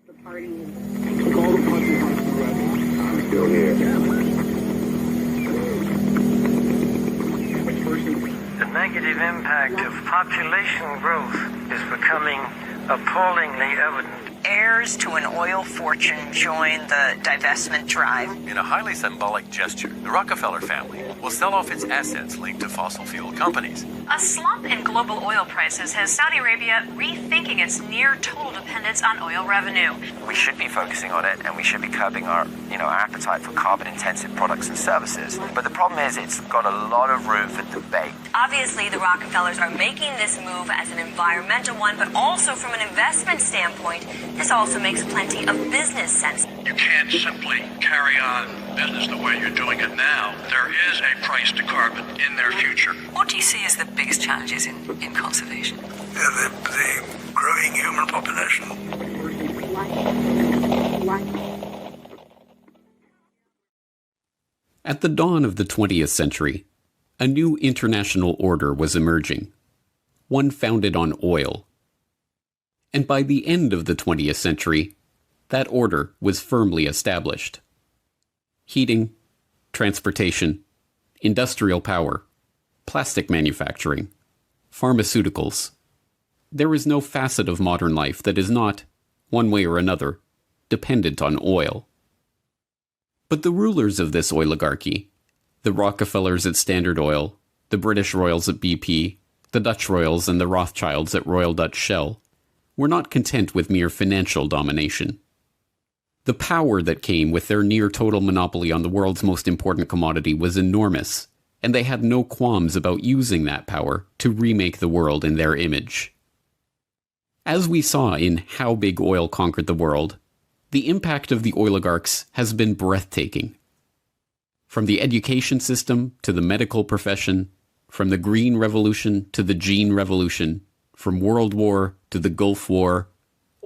The negative impact of population growth is becoming appallingly evident. Heirs to an oil fortune join the divestment drive. In a highly symbolic gesture, the Rockefeller family will sell off its assets linked to fossil fuel companies. A slump in global oil prices has Saudi Arabia rethinking its near total dependence on oil revenue. We should be focusing on it, and we should be curbing our appetite for carbon-intensive products and services. But the problem is it's got a lot of room for debate. Obviously, the Rockefellers are making this move as an environmental one, but also from an investment standpoint, this also makes plenty of business sense. You can't simply carry on business the way you're doing it now. There is a price to carbon in their future. What do you see as the biggest challenges in conservation? The growing human population. At the dawn of the 20th century, a new international order was emerging, one founded on oil. And by the end of the 20th century, that order was firmly established. Heating, transportation, industrial power, plastic manufacturing, pharmaceuticals. There is no facet of modern life that is not, one way or another, dependent on oil. But the rulers of this oligarchy, the Rockefellers at Standard Oil, the British royals at BP, the Dutch royals and the Rothschilds at Royal Dutch Shell, were not content with mere financial domination. The power that came with their near-total monopoly on the world's most important commodity was enormous, and they had no qualms about using that power to remake the world in their image. As we saw in How Big Oil Conquered the World, the impact of the oligarchs has been breathtaking. From the education system to the medical profession, from the Green Revolution to the Gene Revolution, from World War to the Gulf War,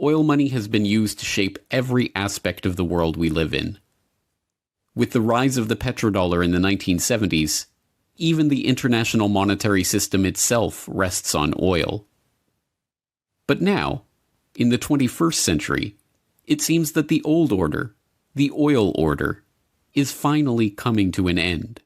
oil money has been used to shape every aspect of the world we live in. With the rise of the petrodollar in the 1970s, even the international monetary system itself rests on oil. But now, in the 21st century, it seems that the old order, the oil order, is finally coming to an end.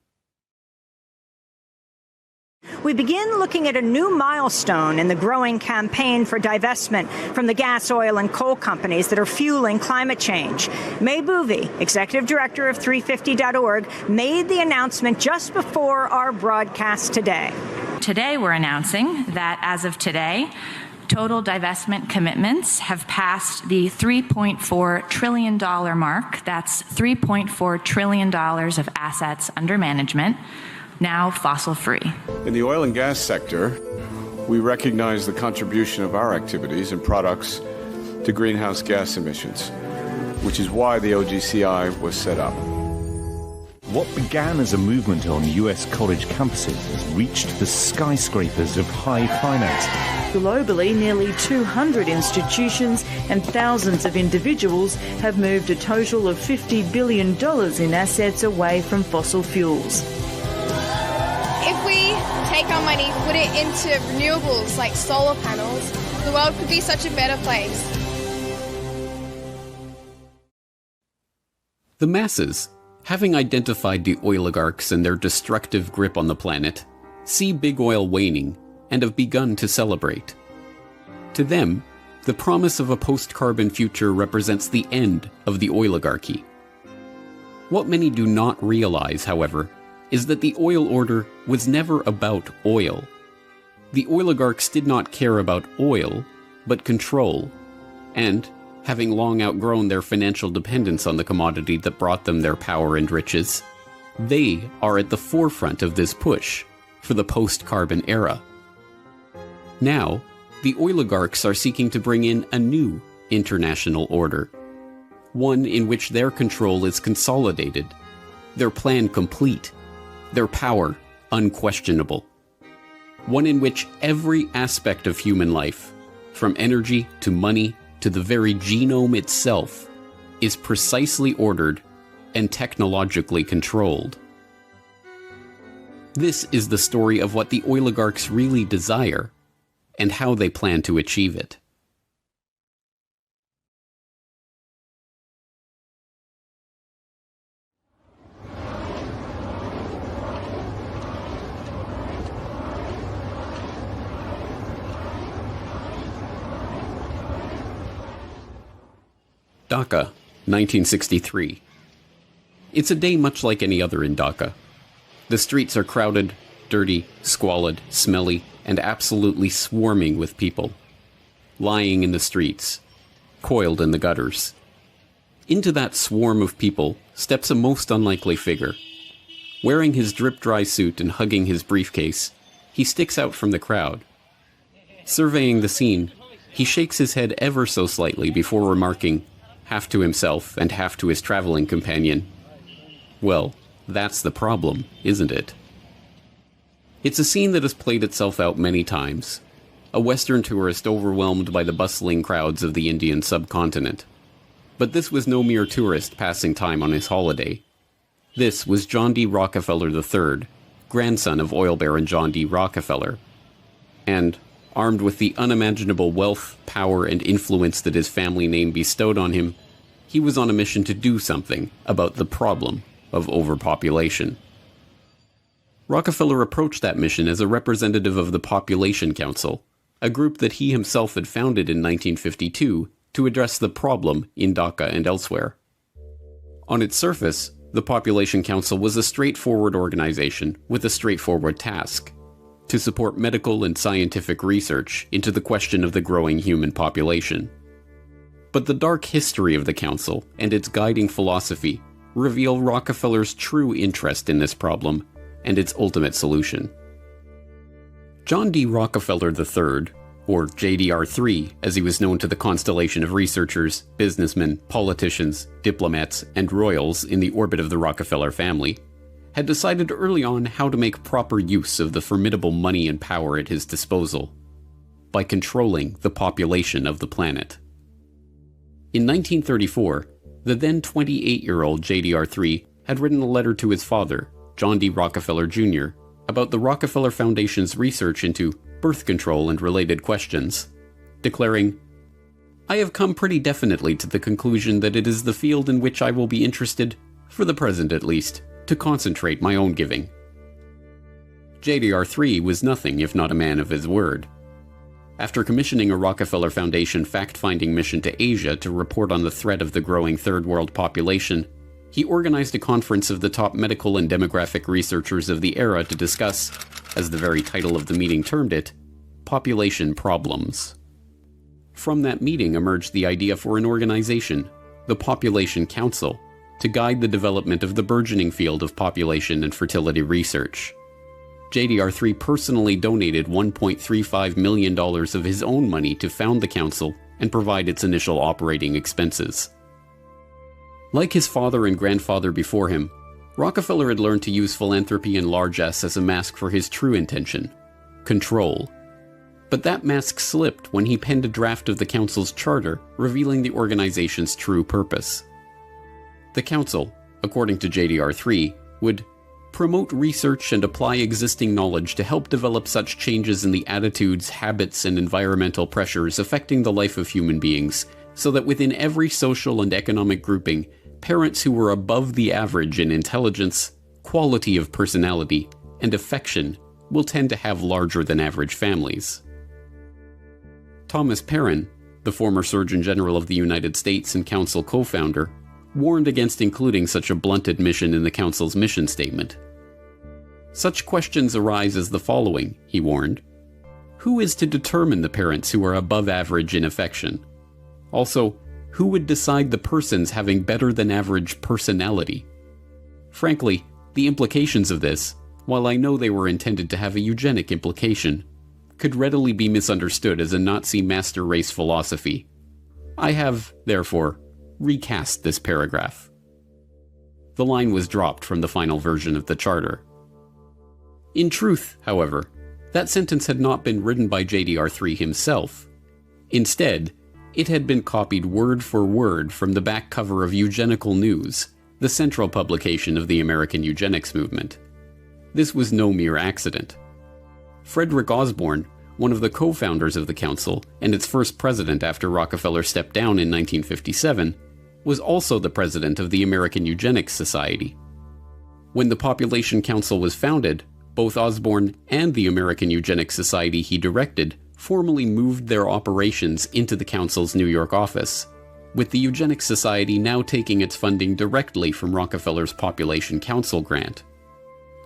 We begin looking at a new milestone in the growing campaign for divestment from the gas, oil, and coal companies that are fueling climate change. May Boovy, executive director of 350.org, made the announcement just before our broadcast today. Today we're announcing that as of today, total divestment commitments have passed the $3.4 trillion mark. That's $3.4 trillion of assets under management, now fossil-free. In the oil and gas sector, we recognize the contribution of our activities and products to greenhouse gas emissions, which is why the OGCI was set up. What began as a movement on US college campuses has reached the skyscrapers of high finance. Globally, nearly 200 institutions and thousands of individuals have moved a total of $50 billion in assets away from fossil fuels. If we take our money, put it into renewables like solar panels, the world could be such a better place. The masses, having identified the oligarchs and their destructive grip on the planet, see big oil waning and have begun to celebrate. To them, the promise of a post-carbon future represents the end of the oligarchy. What many do not realize, however, is that the oil order was never about oil. The oligarchs did not care about oil, but control, and, having long outgrown their financial dependence on the commodity that brought them their power and riches, they are at the forefront of this push for the post-carbon era. Now, the oligarchs are seeking to bring in a new international order, one in which their control is consolidated, their plan complete, their power unquestionable, one in which every aspect of human life, from energy to money to the very genome itself, is precisely ordered and technologically controlled. This is the story of what the oligarchs really desire and how they plan to achieve it. Dhaka, 1963. It's a day much like any other in Dhaka. The streets are crowded, dirty, squalid, smelly, and absolutely swarming with people. Lying in the streets, coiled in the gutters. Into that swarm of people steps a most unlikely figure. Wearing his drip-dry suit and hugging his briefcase, he sticks out from the crowd. Surveying the scene, he shakes his head ever so slightly before remarking, half to himself and half to his traveling companion, "Well, that's the problem, isn't it?" It's a scene that has played itself out many times. A Western tourist overwhelmed by the bustling crowds of the Indian subcontinent. But this was no mere tourist passing time on his holiday. This was John D. Rockefeller III, grandson of oil baron John D. Rockefeller. And, armed with the unimaginable wealth, power, and influence that his family name bestowed on him, he was on a mission to do something about the problem of overpopulation. Rockefeller approached that mission as a representative of the Population Council, a group that he himself had founded in 1952 to address the problem in Dhaka and elsewhere. On its surface, the Population Council was a straightforward organization with a straightforward task: to support medical and scientific research into the question of the growing human population. But the dark history of the Council and its guiding philosophy reveal Rockefeller's true interest in this problem and its ultimate solution. John D. Rockefeller III, or JDR3 as he was known to the constellation of researchers, businessmen, politicians, diplomats, and royals in the orbit of the Rockefeller family, had decided early on how to make proper use of the formidable money and power at his disposal, by controlling the population of the planet. In 1934, the then 28-year-old JDR3 had written a letter to his father, John D. Rockefeller Jr., about the Rockefeller Foundation's research into birth control and related questions, declaring, "I have come pretty definitely to the conclusion that it is the field in which I will be interested, for the present at least, to concentrate my own giving." JDR3 was nothing if not a man of his word. After commissioning a Rockefeller Foundation fact-finding mission to Asia to report on the threat of the growing Third World population, he organized a conference of the top medical and demographic researchers of the era to discuss, as the very title of the meeting termed it, population problems. From that meeting emerged the idea for an organization, the Population Council, to guide the development of the burgeoning field of population and fertility research. JDR3 personally donated $1.35 million of his own money to found the council and provide its initial operating expenses. Like his father and grandfather before him, Rockefeller had learned to use philanthropy and largesse as a mask for his true intention: control. But that mask slipped when he penned a draft of the council's charter revealing the organization's true purpose. The council, according to JDR3, would promote research and apply existing knowledge to help develop such changes in the attitudes, habits, and environmental pressures affecting the life of human beings, so that within every social and economic grouping, parents who were above the average in intelligence, quality of personality, and affection will tend to have larger than average families. Thomas Perrin, the former Surgeon General of the United States and Council co-founder, warned against including such a blunted mission in the Council's mission statement. Such questions arise as the following, he warned. Who is to determine the parents who are above average in affection? Also, who would decide the persons having better than average personality? Frankly, the implications of this, while I know they were intended to have a eugenic implication, could readily be misunderstood as a Nazi master race philosophy. I have, therefore, recast this paragraph. The line was dropped from the final version of the charter. In truth, however, that sentence had not been written by JDR3 himself. Instead, it had been copied word for word from the back cover of Eugenical News, the central publication of the American eugenics movement. This was no mere accident. Frederick Osborne, one of the co-founders of the council and its first president after Rockefeller stepped down in 1957, was also the president of the American Eugenics Society. When the Population Council was founded, both Osborne and the American Eugenics Society he directed formally moved their operations into the council's New York office, with the Eugenics Society now taking its funding directly from Rockefeller's Population Council grant.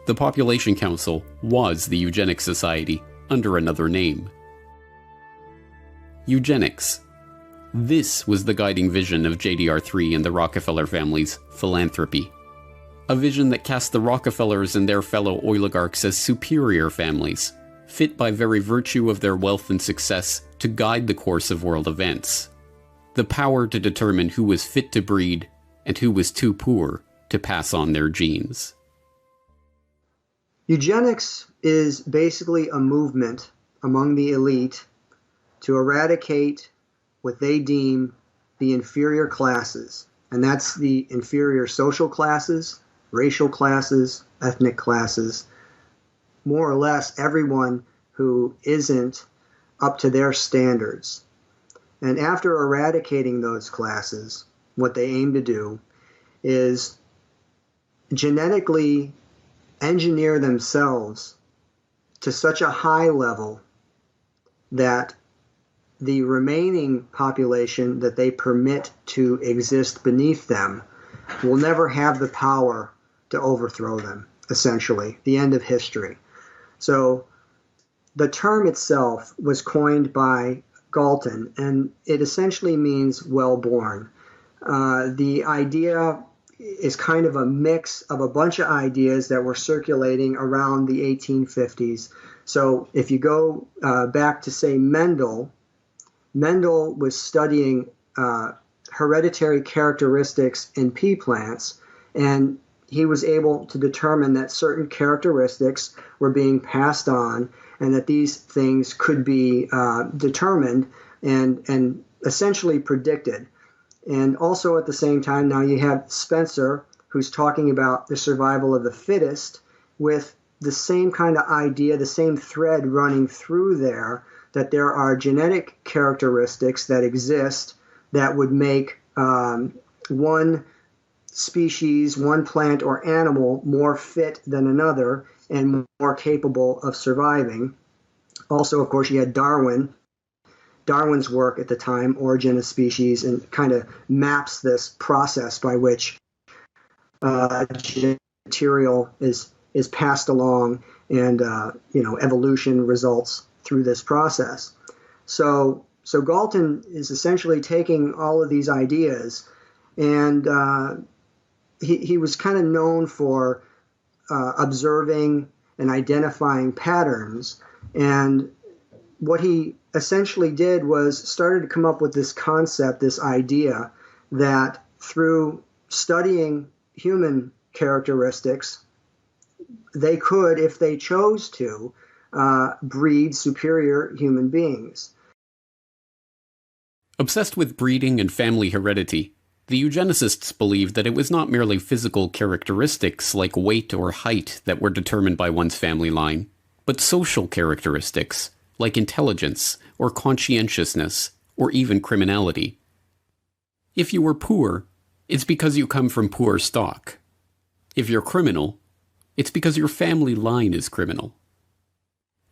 The Population Council was the Eugenics Society under another name. Eugenics. This was the guiding vision of JDR3 and the Rockefeller family's philanthropy. A vision that cast the Rockefellers and their fellow oligarchs as superior families, fit by very virtue of their wealth and success to guide the course of world events. The power to determine who was fit to breed and who was too poor to pass on their genes. Eugenics is basically a movement among the elite to eradicate what they deem the inferior classes, and that's the inferior social classes, racial classes, ethnic classes, more or less everyone who isn't up to their standards. And after eradicating those classes, what they aim to do is genetically engineer themselves to such a high level that the remaining population that they permit to exist beneath them will never have the power to overthrow them, essentially, the end of history. So the term itself was coined by Galton, and it essentially means well-born. The idea is kind of a mix of a bunch of ideas that were circulating around the 1850s. So if you go back to, say, Mendel was studying hereditary characteristics in pea plants, and he was able to determine that certain characteristics were being passed on and that these things could be determined and essentially predicted. And also at the same time, now you have Spencer, who's talking about the survival of the fittest, with the same kind of idea, the same thread running through there, that there are genetic characteristics that exist that would make one species, one plant or animal more fit than another and more capable of surviving. Also, of course, you had Darwin's work at the time, Origin of Species, and kind of maps this process by which material is passed along and evolution results through this process. So Galton is essentially taking all of these ideas, and he was kind of known for observing and identifying patterns. And what he essentially did was started to come up with this concept, this idea that through studying human characteristics, they could, if they chose to, breed superior human beings. Obsessed with breeding and family heredity, the eugenicists believed that it was not merely physical characteristics like weight or height that were determined by one's family line, but social characteristics like intelligence or conscientiousness or even criminality. If you were poor, it's because you come from poor stock. If you're criminal, it's because your family line is criminal.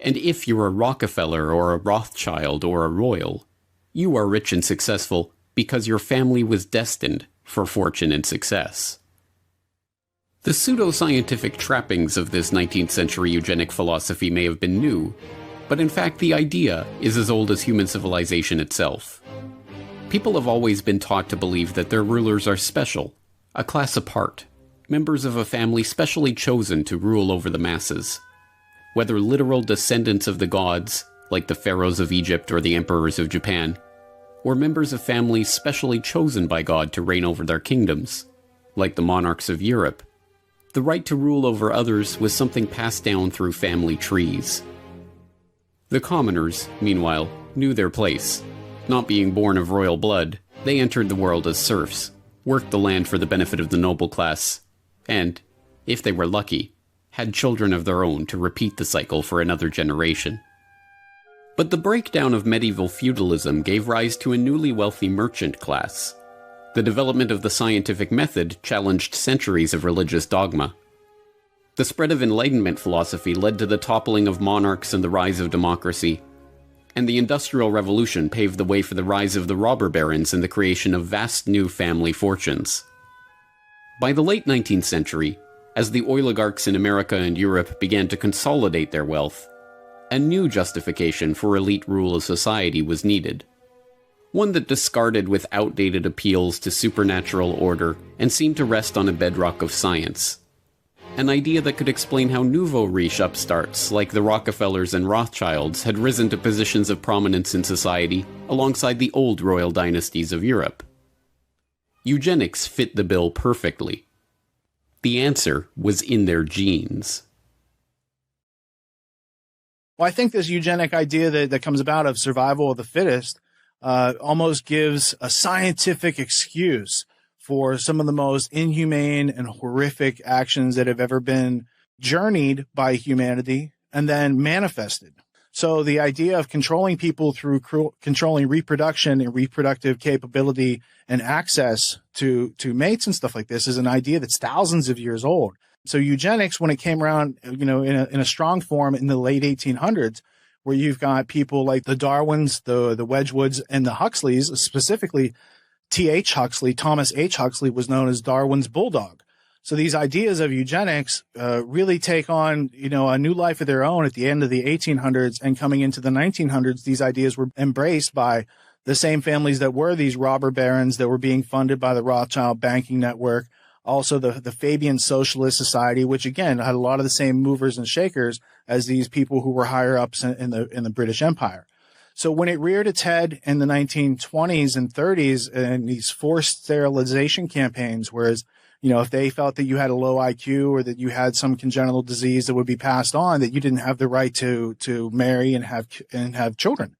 And if you're a Rockefeller or a Rothschild or a royal, you are rich and successful because your family was destined for fortune and success. The pseudo-scientific trappings of this 19th century eugenic philosophy may have been new, but in fact the idea is as old as human civilization itself. People have always been taught to believe that their rulers are special, a class apart, members of a family specially chosen to rule over the masses. Whether literal descendants of the gods, like the pharaohs of Egypt or the emperors of Japan, or members of families specially chosen by God to reign over their kingdoms, like the monarchs of Europe, the right to rule over others was something passed down through family trees. The commoners, meanwhile, knew their place. Not being born of royal blood, they entered the world as serfs, worked the land for the benefit of the noble class, and, if they were lucky, had children of their own to repeat the cycle for another generation. But the breakdown of medieval feudalism gave rise to a newly wealthy merchant class. The development of the scientific method challenged centuries of religious dogma. The spread of Enlightenment philosophy led to the toppling of monarchs and the rise of democracy. and the Industrial Revolution paved the way for the rise of the robber barons and the creation of vast new family fortunes. By the late 19th century, as the oligarchs in America and Europe began to consolidate their wealth, a new justification for elite rule of society was needed. One that discarded with outdated appeals to supernatural order and seemed to rest on a bedrock of science. An idea that could explain how nouveau riche upstarts like the Rockefellers and Rothschilds had risen to positions of prominence in society alongside the old royal dynasties of Europe. Eugenics fit the bill perfectly. The answer was in their genes. Well, I think this eugenic idea that comes about of survival of the fittest almost gives a scientific excuse for some of the most inhumane and horrific actions that have ever been journeyed by humanity and then manifested. So the idea of controlling people through controlling reproduction and reproductive capability and access to mates and stuff like this is an idea that's thousands of years old. So eugenics, when it came around, in a strong form in the late 1800s, where you've got people like the Darwins, the Wedgwoods, and the Huxleys, specifically T.H. Huxley, Thomas H. Huxley was known as Darwin's bulldog. So these ideas of eugenics really take on, a new life of their own at the end of the 1800s, and coming into the 1900s, these ideas were embraced by the same families that were these robber barons that were being funded by the Rothschild banking network. Also the Fabian Socialist Society, which again had a lot of the same movers and shakers as these people who were higher ups in the British Empire. So when it reared its head in the 1920s and 30s and these forced sterilization campaigns, whereas, if they felt that you had a low IQ or that you had some congenital disease that would be passed on, that you didn't have the right to marry and have children.